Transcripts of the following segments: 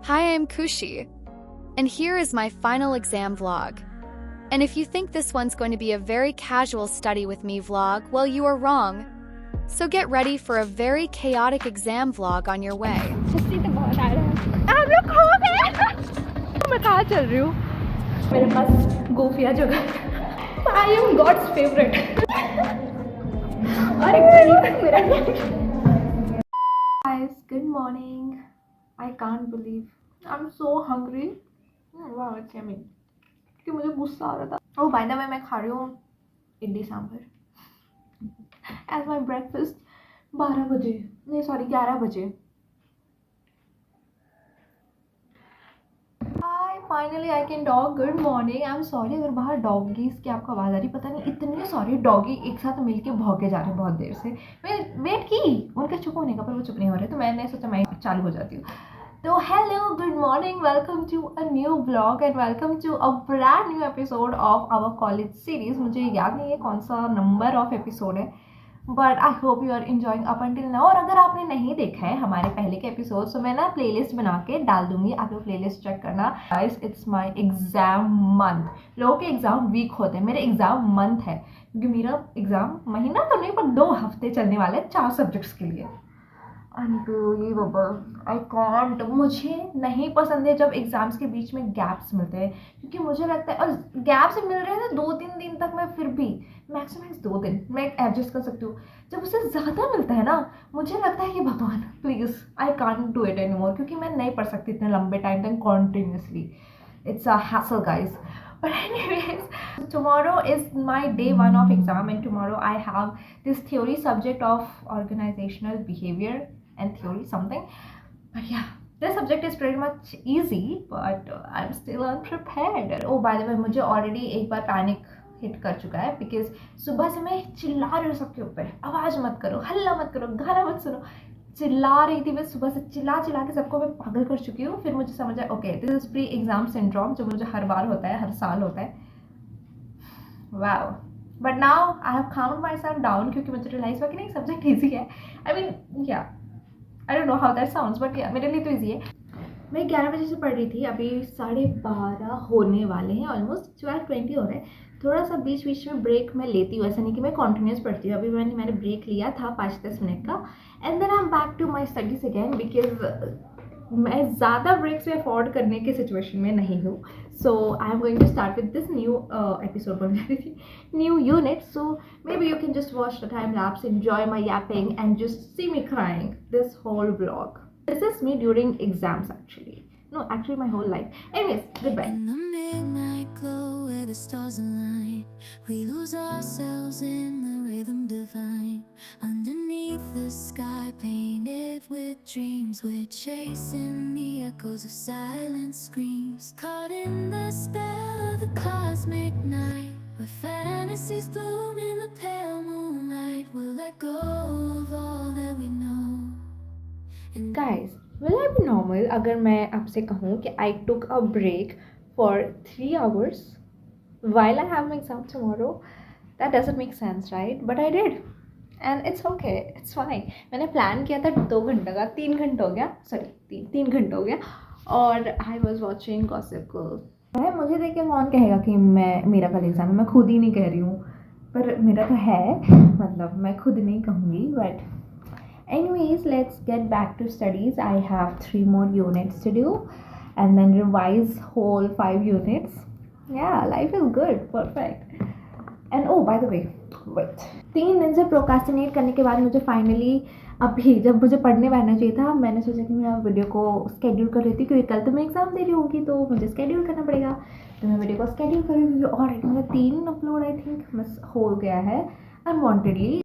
Hi, I'm Kushi, and here is my final exam vlog. And if you think this one's going to be a very casual study with me vlog, well, you are wrong. So get ready for a very chaotic exam vlog on your way. आप लोग खो गए। मैं कहाँ चल रही हूँ? मेरे पास गोफिया जगह। I am God's favorite. Guys, good morning. I can't believe I'm so hungry. Wow, it's yummy. कि मुझे गुस्सा आ रहा था. Oh, by the way, मैं खा रही हूँ idli sambar as my breakfast 12 बजे, नहीं सॉरी 11 बजे. Finally I can talk. Good morning. I am sorry अगर बाहर डॉगीज की आपको आवाज़ आ रही, पता नहीं इतने सारे डॉगी एक साथ मिलके भौंके जा रहे हैं बहुत देर से. मैं वेट की उनका चुप होने का, पर वो चुप नहीं हो रहे, तो मैंने सोचा मैं चालू हो जाती हूँ. तो hello, good morning, welcome to a new blog and welcome to a brand new episode of our college series. मुझे याद नहीं है कौन सा नंबर ऑफ एपिसोड है, but I hope you are enjoying up until now. और अगर आपने नहीं देखा है हमारे पहले के एपिसोड, तो मैं ना प्लेलिस्ट बना के डाल दूंगी, आप लोग प्लेलिस्ट चेक करना. Guys, it's my exam month. लोगों के एग्जाम वीक होते हैं, मेरे एग्जाम मंथ है, क्योंकि मेरा एग्जाम महीना तो नहीं पर 2 हफ्ते चलने वाले हैं 4 सब्जेक्ट्स के लिए. अनबिलीवेबल. I can't. मुझे नहीं पसंद है जब एग्जाम्स के बीच में गैप्स मिलते हैं, क्योंकि मुझे लगता है, और गैप्स मिल रहे हैं ना 2-3 दिन तक, मैं फिर भी मैक्सिमम 2 दिन मैं एडजस्ट कर सकती हूँ. जब उससे ज़्यादा मिलता है ना, मुझे लगता है कि भगवान please I can't do it any more, क्योंकि मैं नहीं पढ़ सकती इतने लंबे टाइम तक continuously. It's a hassle guys. But anyways, tomorrow is my day 1 of exam, and tomorrow I have this theory subject of organizational behavior and theory something. But yeah, this subject is pretty much easy, but I'm still unprepared. Oh, by the way, मुझे already एक बार panic hit कर चुका है, because सुबह से मैं चिल्ला रही हूँ सबके ऊपर, आवाज़ मत करो, हल्ला मत करो, गाना मत सुनो, चिल्ला रही थी मैं सुबह से, चिल्ला के सबको मैं पागल कर चुकी हूँ. फिर मुझे समझ आया, okay, this is pre exam syndrome, जो मुझे हर बार होता है, हर साल होता है. Wow. But now I have count my self down, क्योंकि मुझे रियलाइज हुआ कि नहीं, सब्जेक्ट ईजी है. आई मीन या आई don't know how that sounds, but मेरे लिए तो ईजी है. मैं 11 बजे से पढ़ रही थी, अभी 12:30 होने वाले हैं, ऑलमोस्ट 12:20 हो रहे हैं. थोड़ा सा बीच बीच में ब्रेक मैं लेती हूँ, ऐसा नहीं कि मैं कॉन्टिन्यूस पढ़ती हूँ. अभी मैंने ब्रेक लिया था 5-10 मिनट का, and then I am back to my studies again, because मैं ज़्यादा ब्रेक्स में अफोर्ड करने के सिचुएशन में नहीं हूँ. So I am going to start with this new episode बन रही थी, new unit. So maybe you can just watch the time lapse, enjoy my yapping and just see me crying this whole vlog. This is me during exams actually. No, actually my whole life. Anyways, goodbye. In the midnight glow where the stars align, we lose ourselves in the rhythm divine. Underneath the sky painted with dreams, we're chasing the echoes of silent screams. Caught in the spell of the cosmic night, where fantasies bloom in the pale moonlight. We'll let go of all that we know. Guys, will I be normal अगर मैं आपसे कहूँ कि I took a break for 3 hours while I have my exam tomorrow? That doesn't make sense, right? But I did, and it's okay, it's fine. मैंने plan किया था 2 घंटे का, 3 घंटे हो गया, सॉरी 3 घंटे हो गया, और I was watching Gossip Girl. मुझे देख के कौन कहेगा कि मेरा कल एग्जाम है. मैं खुद ही नहीं कह रही हूँ, पर मेरा तो है, मतलब मैं खुद नहीं कहूँगी. But anyways, let's get back to studies. I have 3 more units to do and then revise whole 5 units. Yeah, life is good, perfect. And oh, by the way, wait, 3 दिन से प्रोकास्टिनेट करने के बाद मुझे फाइनली, अभी जब मुझे पढ़ने बैठना चाहिए था, मैंने सोचा कि मैं वीडियो को स्केड्यूल कर लेती, क्योंकि कल तो मैं एग्जाम दे रही होंगी, तो मुझे स्केड्यूल करना पड़ेगा. तो मैं वीडियो को स्केड्यूल कर रही हूँ, और मेरा 3 अपलोड आई थिंक मिस हो गया है unwantedly.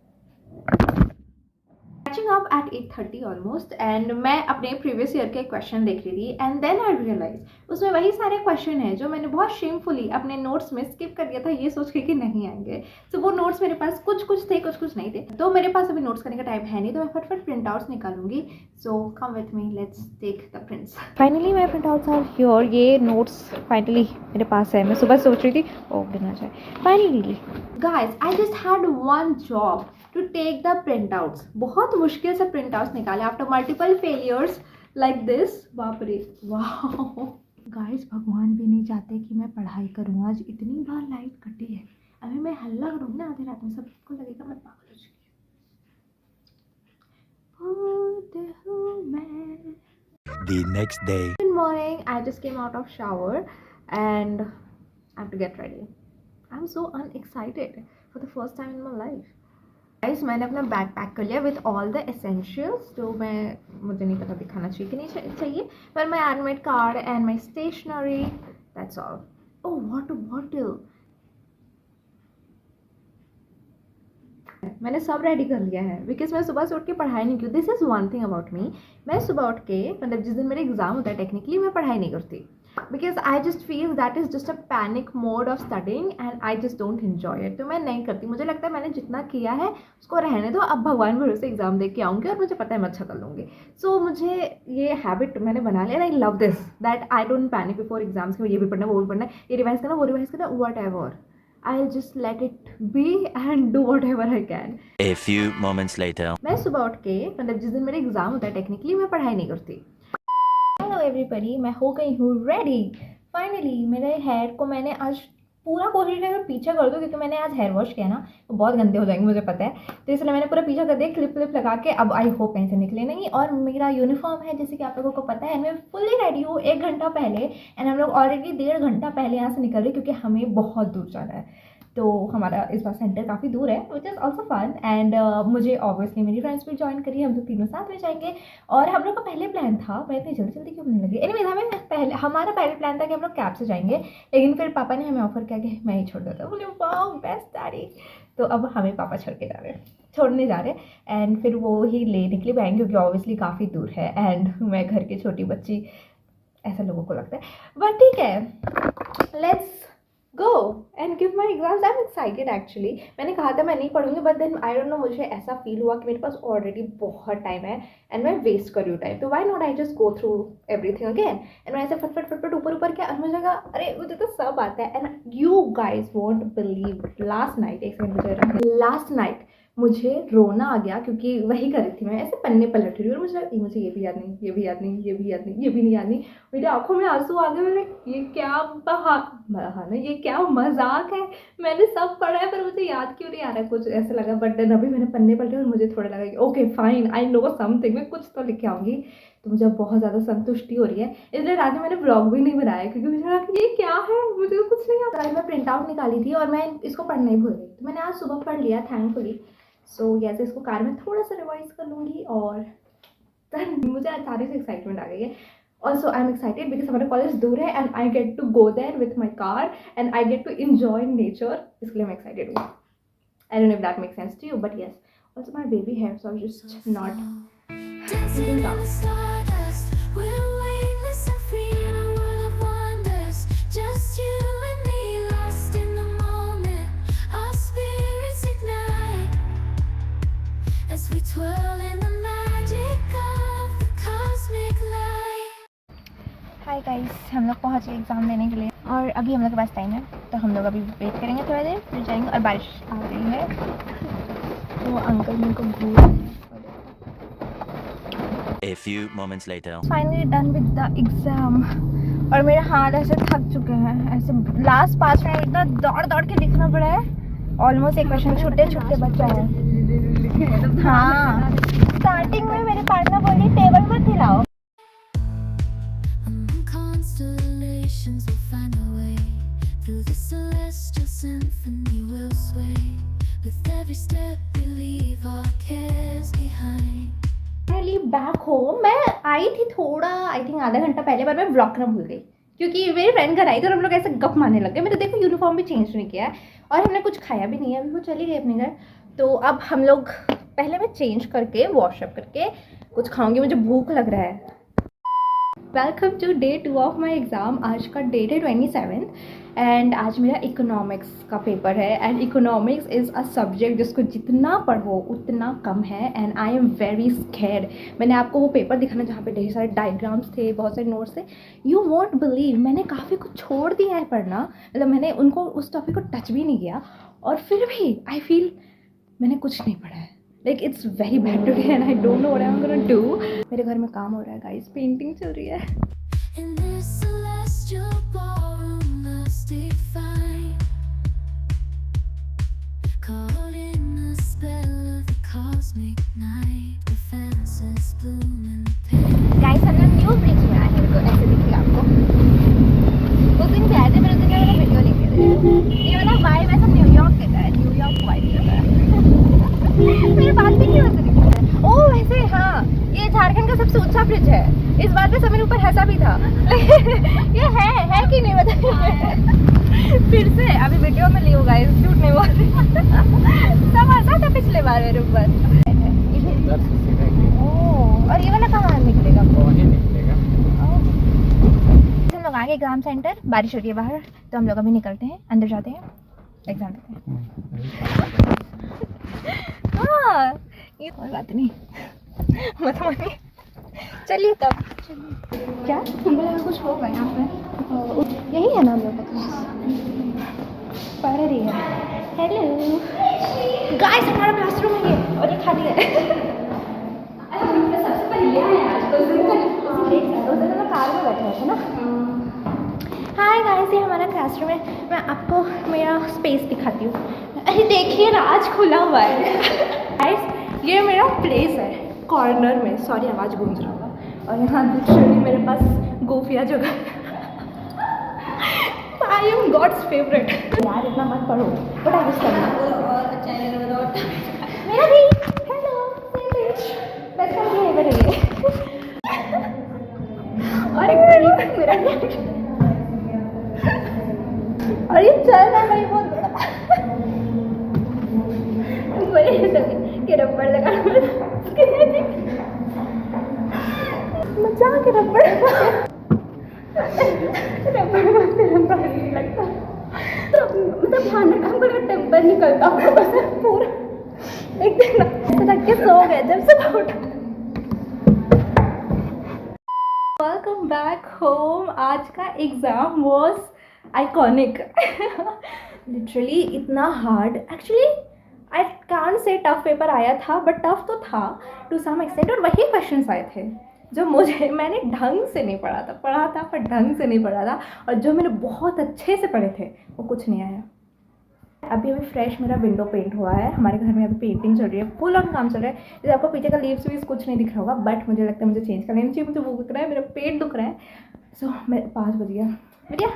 up at 8:30 almost, and मैं अपने प्रीवियस ईयर के क्वेश्चन देख रही थी, एंड देन आई रियलाइज उसमें वही सारे क्वेश्चन हैं जो मैंने बहुत शेमफुली अपने नोट्स में स्किप कर दिया था, ये सोच के कि नहीं आएंगे. तो वो नोट्स मेरे पास कुछ थे, कुछ नहीं थे, तो मेरे पास अभी नोट्स करने का टाइम है नहीं, तो मैं फटफट प्रिंट आउट्स निकालूंगी. So come with me, let's take the prints. Finally my printouts are here. ये नोट्स फाइनली मेरे पास है. मैं सुबह सोच रही थी गिरना जाए. Finally guys, I just had one job to take the printouts. बहुत मुश्किल से printouts निकाले after multiple failures. Like this. बाप रे, वाह गाइस, भगवान भी नहीं चाहते कि मैं पढ़ाई करूँ। आज इतनी बार लाइट कटी है, अभी मैं हल्ला करूँगी ना आधी रात में, सबको लगेगा मैं पागल हो चुकी हूँ मैं। The next day. Good morning. I just came out of shower and I have to get ready. I'm so unexcited for the first time in my life. Guys, मैंने अपना बैग पैक कर लिया with all the essentials जो मुझे नहीं पता दिखाना चाहिए कि नहीं चाहिए, पर my admit card and my stationery, that's all. Oh, water bottle. मैंने सब रेडी कर लिया है बिकॉज मैं सुबह से उठ के पढ़ाई नहीं की। This is one thing about me, मैं सुबह उठ के मतलब जिस दिन मेरे एग्जाम होता है टेक्निकली मैं पढ़ाई नहीं करती because I just feel that is just a panic mode of studying and I just don't enjoy it. तो मैं नहीं करती, मुझे लगता है मैंने जितना किया है उसको रहने दो, अब भगवान भरोसे एग्जाम दे के आऊँगी और मुझे पता है मैं अच्छा कर लूँगी। सो मुझे ये हैबिट मैंने बना लिया, I love this that I don't panic before exams कि ये भी पढ़ना वो भी पढ़ना, ये रिवाइज करना वो रिवाइज करना, what ever. I'll just let it be and do whatever I can. A few moments later. मैं सुबह उठ के मतलब जिस दिन मेरे एग्जाम होता है टेक्निकली मैं पढ़ाई नहीं करती। हेलो एवरीबॉडी, मैं हो गई हूँ रेडी फाइनली। मेरे हेयर को मैंने आज पूरा कोशिश की पीछे कर दूँ क्योंकि मैंने आज हेयर वॉश किया ना तो बहुत गंदे हो जाएंगे मुझे पता है, तो इसलिए मैंने पूरा पीछा कर दिया क्लिप लगा के। अब आई होप कहीं से निकले नहीं। और मेरा यूनिफॉर्म है जैसे कि आप लोगों को पता है, मैं फुल्ली रेडी हूँ 1 घंटा पहले एंड हम लोग ऑलरेडी 1.5 घंटा पहले यहाँ से निकल रहे क्योंकि हमें बहुत दूर जाना है। तो हमारा इस बार सेंटर काफ़ी दूर है which is also fun and मुझे ऑब्वियसली मेरी फ्रेंड्स भी ज्वाइन करी, हम लोग तीनों साथ में जाएंगे। और हम लोग का पहले प्लान था, मैं इतनी जल्दी क्यों नहीं लगी, एनीवेज हमारा पहले प्लान था कि हम लोग कैब से जाएंगे, लेकिन फिर पापा ने हमें ऑफर किया कि मैं ही छोड़ देता हूँ। बोले वाओ बेस्ट डैडी। तो अब हमें पापा छोड़ने जा रहे हैं एंड फिर वो ही लेने के लिए आएंगे क्योंकि ऑब्वियसली काफ़ी दूर है एंड मैं घर की छोटी बच्ची, ऐसा लोगों को लगता है। बट ठीक है, let's go and give my exams. I am excited actually. मैंने कहा था मैं नहीं पढ़ूंगी but then I don't know, मुझे ऐसा फील हुआ कि मेरे पास ऑलरेडी बहुत टाइम है एंड मैं वेस्ट कर रही हूँ टाइम, तो why not I just go through everything again. And मैं ऐसे फटफट ऊपर क्या और मुझे लगा अरे मुझे तो सब आता है। And you guys won't believe, last night मुझे रोना आ गया क्योंकि वही कर रही थी मैं, ऐसे पन्ने पलट रही हूँ और मुझे लगा मुझे ये भी याद नहीं, ये भी याद नहीं, ये भी याद नहीं, ये भी नहीं याद नहीं। मेरी आंखों में आंसू आ गए। मैंने ये क्या बहाना, ये क्या मजाक है, मैंने सब पढ़ा है पर मुझे याद क्यों नहीं आ रहा है, कुछ ऐसा लगा। बट देन अभी मैंने पन्ने पलटे और मुझे थोड़ा लगा कि okay fine, I know something, मैं कुछ तो लिख के आऊँगी। तो मुझे बहुत ज़्यादा संतुष्टि हो रही है, इसलिए रात में मैंने ब्लॉग भी नहीं बनाया क्योंकि मुझे लगा कि ये क्या है, मुझे तो कुछ नहीं आता। आज मैं प्रिंट आउट निकाली थी और मैं इसको पढ़ना ही भूल गई, तो मैंने आज सुबह पढ़ लिया थैंकफुली। सो यस, इसको कार में थोड़ा सा रिवाइज कर लूँगी और मुझे अचानक से एक्साइटमेंट आ गई है। Also I am excited because हमारा कॉलेज दूर है and I get to go there with my car and I get to enjoy nature, इसलिए मैं एक्साइटेड हूँ। I don't know if that make sense to you but yes, also my baby hair so just not hi guys, हम लोग पहुँच गए exam देने के लिए और अभी हम लोग के पास टाइम है तो हम लोग अभी वेट करेंगे थोड़ा देर, फिर जाएंगे। और बारिश आ रही है तो अंकल मेरे को घूर रहे हैं। A few moments later. Finally done with the exam और मेरे हाथ ऐसे थक चुके हैं, ऐसे लास्ट 5 मिनट इतना दौड़ के लिखना पड़ा है। ऑलमोस्ट एक क्वेश्चन छुट्टे बच्चा है। हाँ, स्टार्टिंग में मेरे पार्टनर बोली टेबल मत हिलाओ। Constellations will find a way through the celestial symphony. Will sway with every step we leave our cares behind. Finally back home. मैं आई थी थोड़ा आई थिंक आधा घंटा पहले, पर मैं ब्लॉग करना भूल गई क्योंकि मेरी फ्रेंड घर आई थी और हम लोग ऐसे गप मारने लग गए। मैंने देखो यूनिफॉर्म भी चेंज नहीं किया है और हमने कुछ खाया भी नहीं है, अभी वो चली गई अपने घर। तो अब हम लोग पहले मैं चेंज करके वॉशअप करके कुछ खाऊंगी, मुझे भूख लग रहा है। Welcome to day 2 of my exam. आज का डेट है 27 एंड आज मेरा इकोनॉमिक्स का पेपर है and economics is a subject जिसको जितना पढ़ो उतना कम है and I am very scared. मैंने आपको वो पेपर दिखाना जहाँ पे ढेर सारे डायग्राम्स थे, बहुत सारे नोट्स थे। यू वॉन्ट बिलीव मैंने काफ़ी कुछ छोड़ दिया है पढ़ना, मतलब मैंने उनको उस टॉपिक को टच भी नहीं किया और फिर भी आई फील मैंने कुछ नहीं पढ़ा है। Like it's very bad today and I don't know what I am gonna do. मेरे घर में काम हो रहा है गाइस, पेंटिंग चल रही है। In this celestial ballroom, love's defined. Caught in the spell of the cosmic night, the fences bloom and pale. Guys हम लोग न्यू ब्रिज में आए हैं, देखो ऐसे दिखेगा आपको। उस दिन भी आए थे, मैंने उस दिन का वीडियो लेके थे। ये वाला वाइब ऐसा न्यूयॉर्क के है, न्यूयॉर्क वाइब का है। मेरी बात भी नहीं हो रही है। ओह वैसे हाँ, ये झारखंड का सबसे ऊंचा ब्रिज है। इस बात पे समीर ऊपर हंसा भी था। ये है कि नहीं बताइए। फिर से अभी वीडियो में लियो गाइस, झूठ नहीं बोल रही। सब हंसा था पिछले बार मेरे ऊपर। ओह, और ये वाला कहाँ निकलेगा? हम लोग आगे एग्जाम सेंटर, बारिश हो रही है बाहर, तो हम लोग अभी निकलते हैं, अंदर जाते हैं, एग्जाम देते हैं। हाँ, ये कोई बात नहीं, मत मानिए। चलिए तब। क्या हमको लगा कुछ होगा यहाँ पे। यही है ना हम लोग का क्लास, पढ़ रही है। हेलो गाइस, हमारा क्लासरूम है ये, और ये खाली है। सबसे पहले आए आज तो कार में बैठे थे ना। हाय गाइस, ये हमारा क्लासरूम है। मैं आपको मेरा स्पेस दिखाती हूँ। अरे देखिए ना, आज खुला हुआ है। गाइस ये मेरा प्लेस है कॉर्नर में, सॉरी आवाज़ गूंज रहा होगा। और यहाँ लिटरली मेरे पास गोफिया जगह। I am God's favourite. यार इतना मत पढ़ो, बट आई करना और अच्छा है मेरा भी। हेलो वेलकम टू एवर ये। और एक मेरा और ये चल रहा है भाई बहुत बड़ा। के रबड़ लगा मजा के रबड़ लगता, तो मतलब खाना काम का टेम्पर निकलता होगा बस पूरा। एक दिन ऐसा लग के सो गए जब से उठा। Welcome back home. आज का एग्जाम वॉज आइकॉनिक। लिटरली इतना hard, actually I can't say tough paper आया था, बट टफ तो था टू सम एक्सटेंट। और वही क्वेश्चंस आए थे जो मैंने ढंग से नहीं पढ़ा था पर ढंग से नहीं पढ़ा था। और जो मैंने बहुत अच्छे से पढ़े थे वो कुछ नहीं आया। अभी फ्रेश मेरा विंडो पेंट हुआ है। हमारे घर में अभी पेंटिंग चल रही है, फुल ऑन काम चल रहा है। जैसे आपको पीछे का लीव्स वीव्स कुछ नहीं दिख रहा होगा, बट मुझे लगता है मुझे चेंज करना चाहिए। मुझे वो दिख रहा है, मेरा पेट दुख रहा है। सो मैं 5 बज गया बढ़िया।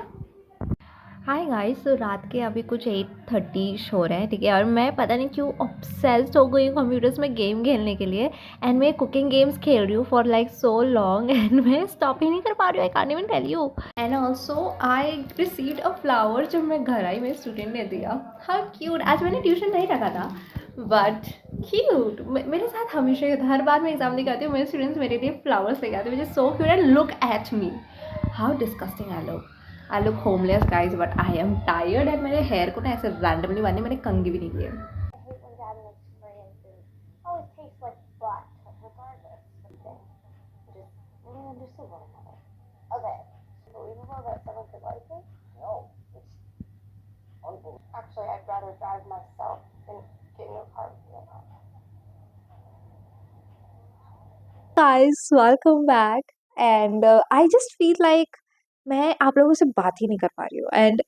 हाय गाइस, तो रात के अभी कुछ 8:30 हो रहे हैं, ठीक है। और मैं पता नहीं क्यों ऑब्सेस्ड हो गई हूँ कंप्यूटर्स में गेम खेलने के लिए। एंड मैं कुकिंग गेम्स खेल रही हूँ for like so long, and मैं स्टॉप ही नहीं कर पा रही हूँ। I can't even tell you. And also I received a flower जब मैं घर आई, मेरे स्टूडेंट ने दिया। How cute. आज मैंने ट्यूशन नहीं रखा था, बट क्यूट। मेरे साथ हमेशा हर बार मैं एग्जाम देकर आती हूँ, मेरे स्टूडेंट्स मेरे लिए फ्लावर्स लेके आते हैं, मुझे so cute. And look at me, how disgusting I look homeless guys, but I am tired. And मेरे हेयर को ना ऐसे रैंडमली बांधे, मैंने कंघी भी नहीं किए। Guys, welcome back. And I just feel like मैं आप लोगों से बात ही नहीं कर पा रही हूँ। And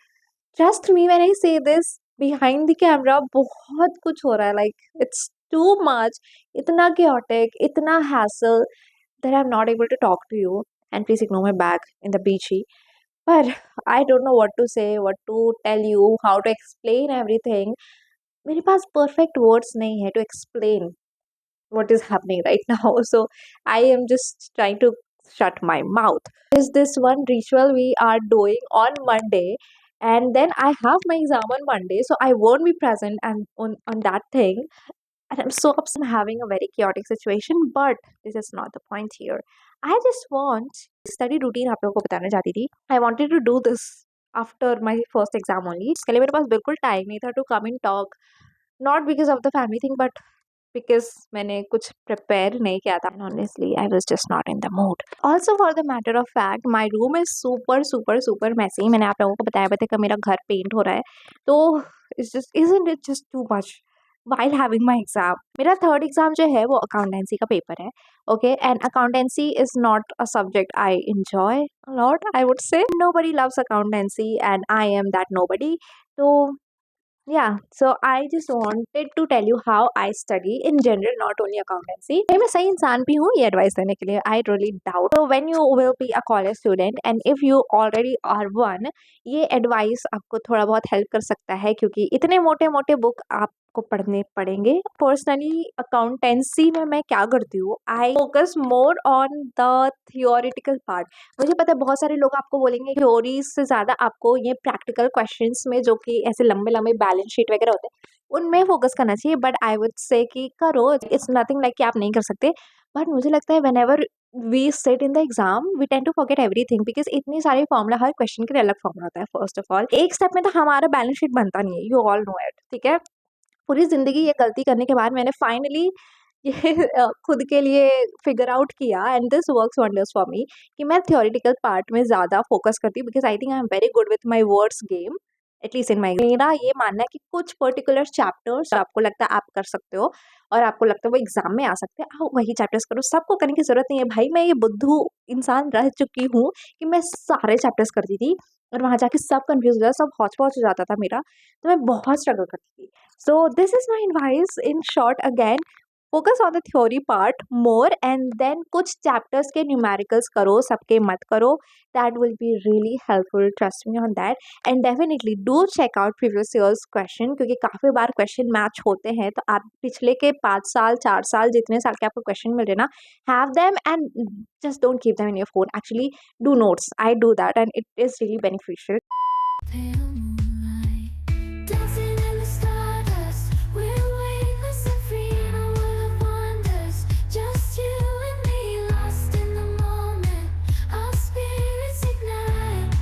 trust me when I से दिस, बिहाइंड द कैमरा बहुत कुछ हो रहा है। लाइक इट्स टू मच, इतना chaotic, इतना hassle that I'm not able to talk to you. And please ignore my bag in the beachy. But I don't know what to say, what to tell you, how to explain everything. मेरे पास perfect words नहीं है to explain what is happening right now. So I am just trying to shut my mouth. Is this one ritual we are doing on Monday, and then I have my exam on Monday, so I won't be present and on that thing. And I'm so upset. I'm having a very chaotic situation, but this is not the point here. I just want study routine आप लोगों को बताना चाहती थी. I wanted to do this after my first exam only. इसके लिए मेरे पास बिल्कुल टाइम नहीं था to come and talk, not because of the family thing, but because मैंने कुछ prepare नहीं किया था. And honestly, I was just not in the mood. Also, for the matter of fact, my room is super messy. मैंने आप लोगों को बताया कि मेरा घर पेंट हो रहा है, तो isn't it just too much? while having my exam. मेरा थर्ड एग्ज़ाम जो है वो अकाउंटेंसी का पेपर है, okay, and accountancy is not a subject I enjoy a lot, I would say. Nobody loves accountancy and I M that nobody. तो yeah, so I just wanted to tell you how I study in general, not only accountancy. मैं सही इंसान भी हूँ ये advice देने के लिए? I really doubt. So when you will be a college student and if you already are one, ये एडवाइस आपको थोड़ा बहुत हेल्प कर सकता है, क्योंकि इतने मोटे मोटे बुक आपको पढ़ने पड़ेंगे। पर्सनली अकाउंटेंसी में मैं क्या करती हूँ, I focus more on the theoretical part. मुझे पता है बहुत सारे लोग आपको बोलेंगे थ्योरी से ज़्यादा आपको ये प्रैक्टिकल क्वेश्चंस में, जो कि ऐसे लंबे लंबे बैलेंस शीट वगैरह होते हैं, उनमें फोकस करना चाहिए। बट आई वुड से कि करो, इट्स नथिंग लाइक कि आप नहीं कर सकते। बट मुझे लगता है whenever we sit in the exam we tend to forget everything, because इतनी सारी फॉर्मूला, हर क्वेश्चन के लिए अलग फॉर्मूला होता है। फर्स्ट ऑफ ऑल एक स्टेप में तो हमारा बैलेंस शीट बनता नहीं है, यू ऑल नो इट, ठीक है। पूरी ज़िंदगी ये गलती करने के बाद मैंने फाइनली ये खुद के लिए फिगर आउट किया, and this works wonders for me, कि मैं थ्योरेटिकल पार्ट में ज़्यादा फोकस करती हूँ, because I think I am very good with my words game, at least in my. मेरा ये मानना है कि कुछ पर्टिकुलर चैप्टर्स आपको लगता है आप कर सकते हो और आपको लगता है वो एग्जाम में आ सकते हैं, आप वही चैप्टर्स करो। सबको करने की ज़रूरत नहीं है भाई। मैं ये बुद्धू इंसान रह चुकी हूँ कि मैं सारे चैप्टर्स करती थी और वहाँ जाके सब कंफ्यूज हो जाता, सब हौच पौच हो जाता था मेरा, तो मैं बहुत स्ट्रगल करती थी। So this is my advice in short, again focus on the theory part more, and then कुछ चैप्टर्स के न्यूमेरिकल्स करो, सबके मत करो। That will be really helpful, trust me on that. And definitely do check out previous years question, क्योंकि काफ़ी बार question match होते हैं। तो आप पिछले के 5 साल 4 साल जितने साल के आपको क्वेश्चन मिल रहे ना, have them and just don't keep them in your phone. Actually do notes, I do that and it is really beneficial. Pale moonlight, dancing in the stardust. We're weightless and free in a world of wonders. Just you and me, lost in the moment. Our spirits ignite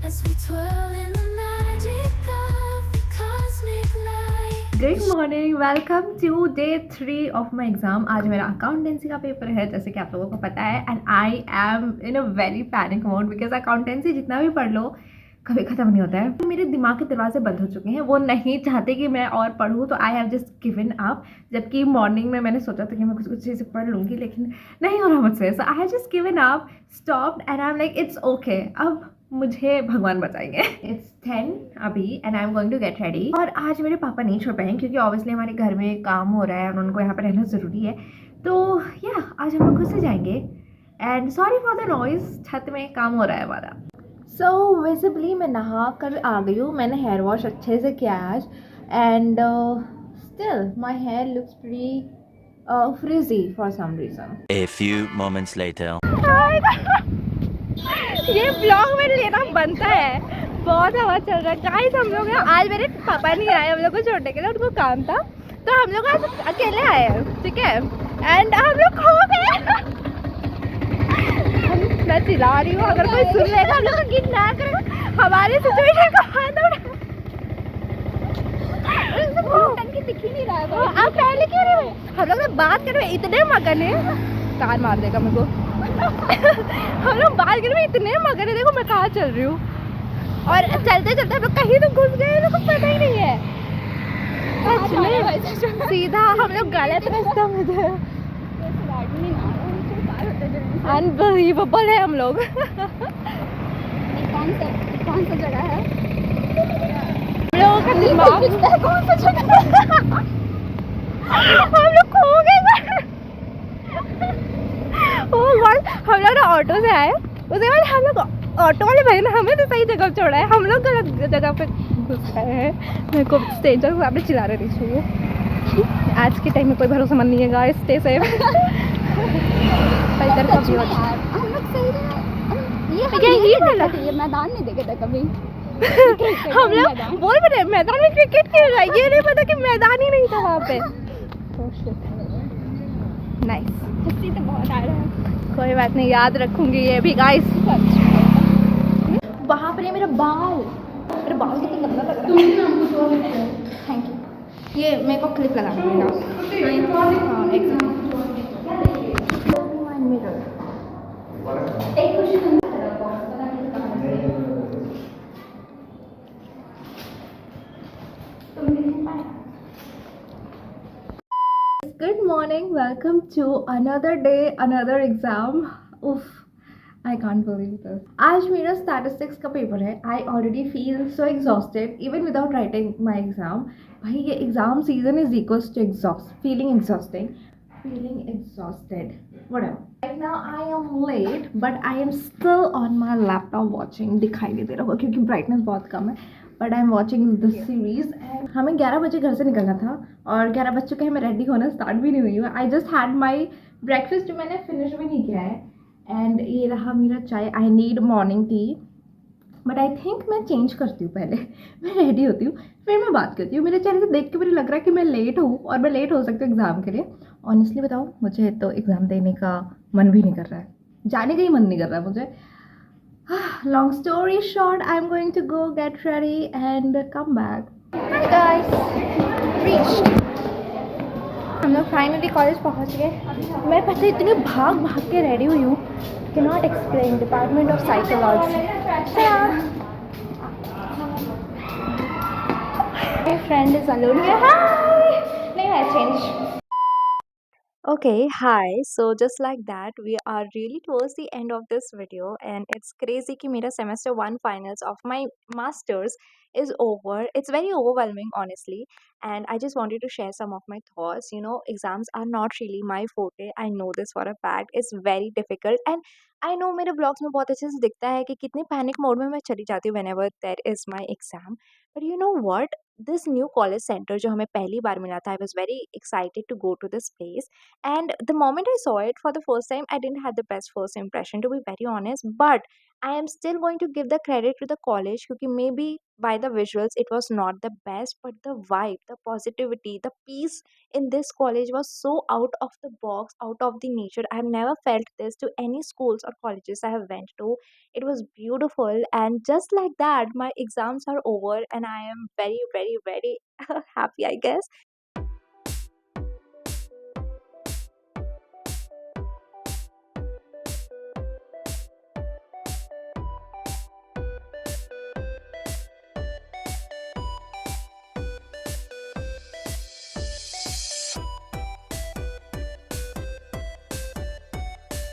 as we twirl in the magic of the cosmic light. Good morning, welcome to day 3 of my exam. आज मेरा accountancy का paper है, जैसे कि आप लोगों को पता है, and I M in a very panic mode, because accountancy जितना भी पढ़ लो कभी ख़त्म नहीं होता है। मेरे दिमाग के दरवाजे बंद हो चुके हैं, वो नहीं चाहते कि मैं और पढ़ूँ, तो आई हैव जस्ट गिवन अप। जबकि मॉर्निंग में मैंने सोचा था कि मैं कुछ कुछ चीज़ें पढ़ लूँगी, लेकिन नहीं हो रहा मुझसे। So I have just given up, stopped, and I am like it's okay, अब मुझे भगवान बचाएंगे। इट्स 10 अभी and I am going to get ready. और आज मेरे पापा नहीं छोड़ पाए, क्योंकि ऑब्वियसली हमारे घर में काम हो रहा है और उनको यहाँ पर रहना ज़रूरी है। तो या आज हम लोग खुद से जाएंगे, and sorry for the noise, छत में काम हो रहा है हमारा। सो विजिबली मैं नहा कर आ गई हूँ, मैंने हेयर वॉश अच्छे से किया आज, and still my hair looks pretty frizzy for some reason. A few moments later. ये ब्लॉग में लेना बनता है, बहुत हवा चल रहा है गाइस। हम लोग आज, मेरे पापा नहीं आए हम लोग को छोड़ने के लिए, उनको काम था, तो हम लोग आज अकेले आए हैं, ठीक है। एंड हम लोग खो गए। मैं चिल्ला रही हूँ, अगर कोई सुन लेगा हम लोग को किडनैप करेगा, हमारे सिचुएशन का फायदा उठा। दिख ही नहीं रहा है, आप पहले क्यों नहीं हुए? हम लोग बात कर रहे इतने मगन है, कार मार देगा मेरे को। हम लोग बात करने में इतने मगन है, देखो मैं कहाँ चल रही हूँ, और चलते चलते हम लोग कहीं तो घुस गए, लोग को पता ही नहीं है। सच में सीधा हम लोग गलत रास्ता में थे, अनबिलीवेबल है हम लोग। कौन सा जगह है हम लोगों का दिमाग, कौन सा जगह हम लोग खो गए। हम लोग ना ऑटो से आए, उसके बाद हम लोग ऑटो वाले भाई ने हमें तो सही जगह छोड़ा है, हम लोग गलत जगह पे घुस गए हैं। मेरे को स्टेज पर आपने चिल्ला रहे थे। आज के टाइम में कोई भरोसेमंद नहीं है गाइस, स्टे सेफ। इधर का भी हम लोग सही रहे, ये मैदान नहीं देखे थे कभी। हम लोग बोल रहे मैदान में क्रिकेट खेल रहा है, ये नहीं पता कि मैदान ही नहीं था वहाँ पे। नाइस, हंसी तो बहुत आ रहा है। कोई बात नहीं, याद रखूंगी ये भी गाइस। वहाँ पर मेरा बाल कितना गंदा लग रहा है। थैंक यू, ये मेरे को क्लिप लगाना पड़ेगा। हाँ एकदम। welcome to another day, another exam. Oof, I can't believe this. आज मेरा statistics का पेपर है. I already feel so exhausted even without writing my exam. भाई ये exam season is equals to feeling exhausted. Whatever. Right now I am late, but I am still on my laptop watching. दिखाई नहीं दे रहा होगा क्योंकि brightness बहुत कम है. But I am watching this series and हमें 11 बजे घर से निकलना था और 11 बज चुके हैं. मैं रेडी होना स्टार्ट भी नहीं हुई हूँ. I just had my breakfast जो मैंने फिनिश भी नहीं किया है. एंड ये रहा मेरा चाय. I need morning tea, but I think मैं चेंज करती हूँ पहले. मैं रेडी होती हूँ फिर मैं बात करती हूँ. मेरे चेहरे से देख के मुझे लग रहा है कि मैं लेट हूँ और मैं लेट हो सकती हूँ एग्ज़ाम के लिए. ऑनेस्टली बताऊँ मुझे तो एग्ज़ाम देने का मन भी नहीं कर रहा है. जाने का ही मन नहीं कर रहा है मुझे. Long story short, I'm going to go get ready and come back. Hi guys, reached. हम लोग फाइनली कॉलेज पहुंच गए. मैं पता इतनी भाग भाग के रेडी हुई हूँ. Cannot explain. Department of psychology. My friend is alone here. Hi. नहीं है change. Okay, hi. So just like that, we are really towards the end of this video, and it's crazy कि मेरा semester 1 finals of my masters is over. It's very overwhelming, honestly, and I just wanted to share some of my thoughts. You know, exams are not really my forte. I know this for a fact. It's very difficult, and I know मेरे vlogs में बहुत अच्छे से दिखता है कि कितने panic mode में मैं चली जाती हूँ whenever there is my exam. But you know what? This new college center जो हमें पहली बार मिला था, I was very excited to go to this place. And the moment I saw it for the first time, I didn't have the best first impression, to be very honest. But I am still going to give the credit to the college because maybe by the visuals it was not the best, but the vibe, the positivity, the peace in this college was so out of the box, out of the nature. I have never felt this to any schools or colleges I have went to. It was beautiful, and just like that, my exams are over, and I am very, very, very happy, I guess.